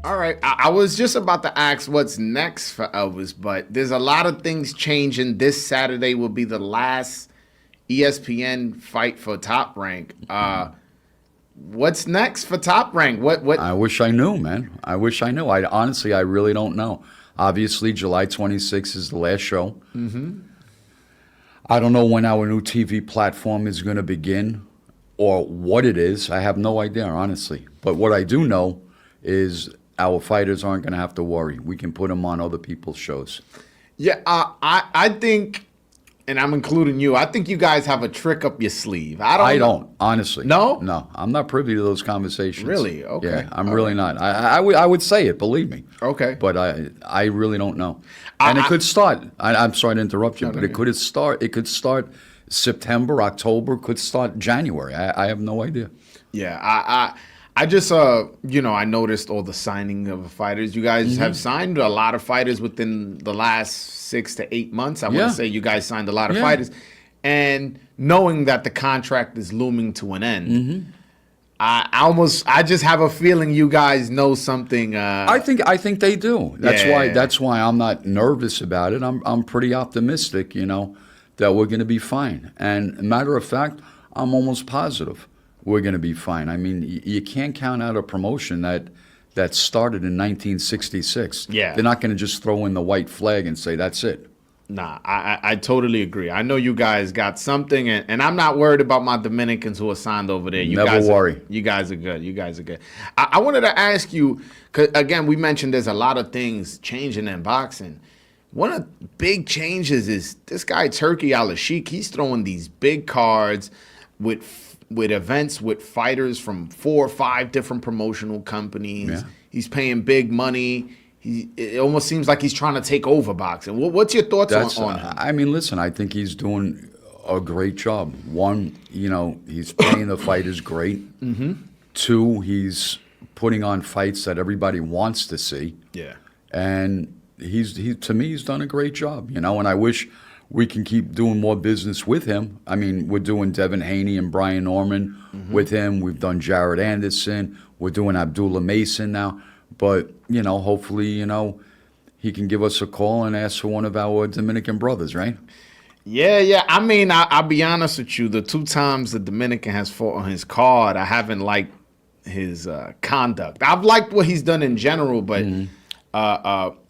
All right. I was just about to ask what's next for Elvis, but there's a lot of things changing. This Saturday will be the last ESPN fight for Top Rank. What's next for Top Rank? What? I wish I knew, man. I wish I knew. I honestly, I really don't know. Obviously, July 26th is the last show. Mm-hmm. I don't know when our new TV platform is going to begin or what it is. I have no idea, honestly. But what I do know is our fighters aren't going to have to worry. We can put them on other people's shows. Yeah, I think, and I'm including you, I think you guys have a trick up your sleeve. I don't, honestly. No? No, I'm not privy to those conversations. Really? Okay. Yeah, I'm really not. I would say it, believe me. Okay. But I really don't know. And it could start. I'm sorry to interrupt you, but it could start. It could start September, October. Could start January. I have no idea. Yeah, I just I noticed all the signing of fighters. You guys have signed a lot of fighters within the last 6 to 8 months. I want to say you guys signed a lot of fighters, and knowing that the contract is looming to an end. I just have a feeling you guys know something. I think they do. That's why I'm not nervous about it. I'm pretty optimistic, that we're going to be fine. And matter of fact, I'm almost positive we're going to be fine. I mean, you can't count out a promotion that started in 1966. Yeah, they're not going to just throw in the white flag and say that's it. Nah, I totally agree. I know you guys got something, and I'm not worried about my Dominicans who are signed over there. Never worry. You guys are good. You guys are good. I wanted to ask you, 'cause again, we mentioned there's a lot of things changing in boxing. One of the big changes is this guy, Turki Alal Shikh. He's throwing these big cards with events with fighters from 4 or 5 different promotional companies. Yeah. He's paying big money. It almost seems like he's trying to take over boxing. What's your thoughts on him? I mean, listen, I think he's doing a great job. One, he's paying the fighters great. Mm-hmm. 2, he's putting on fights that everybody wants to see. Yeah. And to me, he's done a great job, and I wish we can keep doing more business with him. I mean, we're doing Devin Haney and Brian Norman with him. We've done Jared Anderson. We're doing Abdullah Mason now. But, hopefully, he can give us a call and ask for one of our Dominican brothers, right? Yeah. I mean, I'll be honest with you. The 2 times the Dominican has fought on his card, I haven't liked his conduct. I've liked what he's done in general, but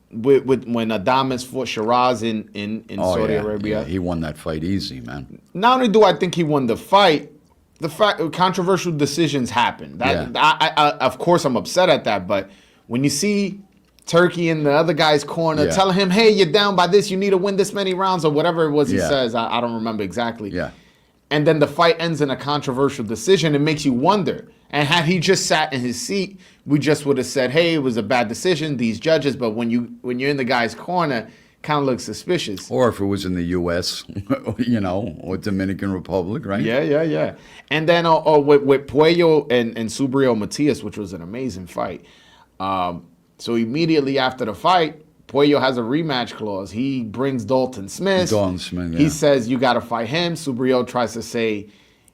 with when Adames fought Shiraz in Saudi Arabia. Yeah, he won that fight easy, man. Not only do I think he won the fight, controversial decisions happen. Of course, I'm upset at that, but when you see Turki in the other guy's corner telling him, hey, you're down by this, you need to win this many rounds, or whatever it was he says, I don't remember exactly. Yeah. And then the fight ends in a controversial decision. It makes you wonder. And had he just sat in his seat, we just would have said, hey, it was a bad decision, these judges. But when you're in the guy's corner, kind of looks suspicious. Or if it was in the U.S., or Dominican Republic, right? Yeah. And then with Puello and Subriel Matias, which was an amazing fight. So immediately after the fight, Puello has a rematch clause. He brings Dalton Smith. He says, you got to fight him. Subriel tries to say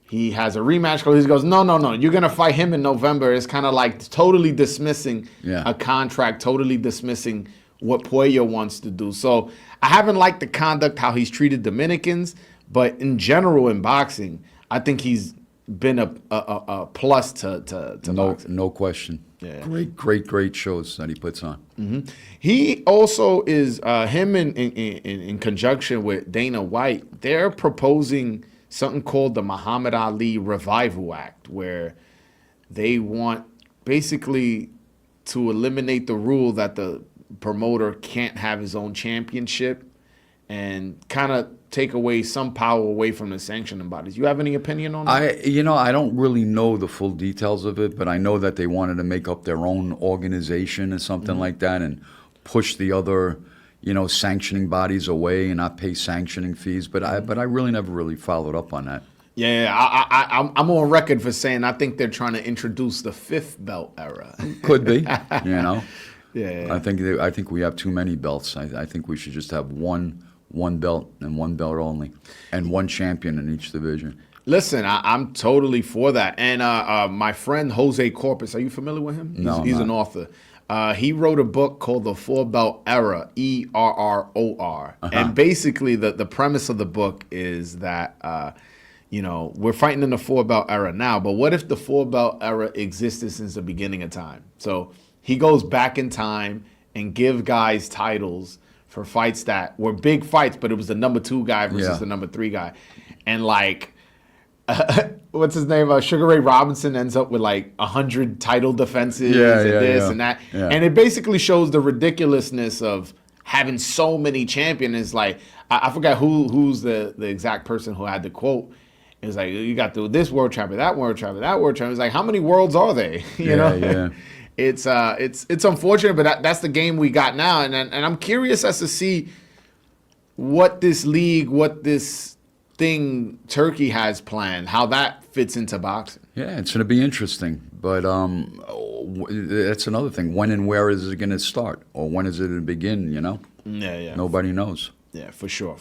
he has a rematch clause. He goes, no, you're going to fight him in November. It's kind of like totally dismissing a contract, totally dismissing what Puello wants to do. So I haven't liked the conduct, how he's treated Dominicans, but in general in boxing, I think he's been a plus to boxing. No question. Yeah. Great shows that he puts on. Mm-hmm. He also is him in conjunction with Dana White. They're proposing something called the Muhammad Ali Revival Act, where they want basically to eliminate the rule that the promoter can't have his own championship and kind of take away some power away from the sanctioning bodies. You have any opinion on that? I don't really know the full details of it, but I know that they wanted to make up their own organization or something like that and push the other, sanctioning bodies away and not pay sanctioning fees. But I really never really followed up on that. Yeah, I'm on record for saying I think they're trying to introduce the 5th belt era. Could be, Yeah. I think we have too many belts. I think we should just have one belt and one belt only, and one champion in each division. Listen, I'm totally for that. And my friend Jose Corpus, are you familiar with him? No, he's an author. He wrote a book called The Four Belt Era, ERROR. And basically, the premise of the book is that, we're fighting in the Four Belt Era now, but what if the Four Belt Era existed since the beginning of time? So he goes back in time and give guys titles for fights that were big fights, but it was the number 2 guy versus the number 3 guy. And like, what's his name? Sugar Ray Robinson ends up with like 100 title defenses and that. Yeah. And it basically shows the ridiculousness of having so many champions. Like, I forgot who's the exact person who had the quote. It was like, you got this world champion, that world champion, that world champion. It's like, how many worlds are they? You know? Yeah. It's unfortunate, but that's the game we got now. And I'm curious as to see what this league, what this thing Turkey has planned, how that fits into boxing. Yeah, it's going to be interesting. But that's another thing. When and where is it going to start? Or when is it going to begin, Yeah. Nobody knows. Yeah, for sure.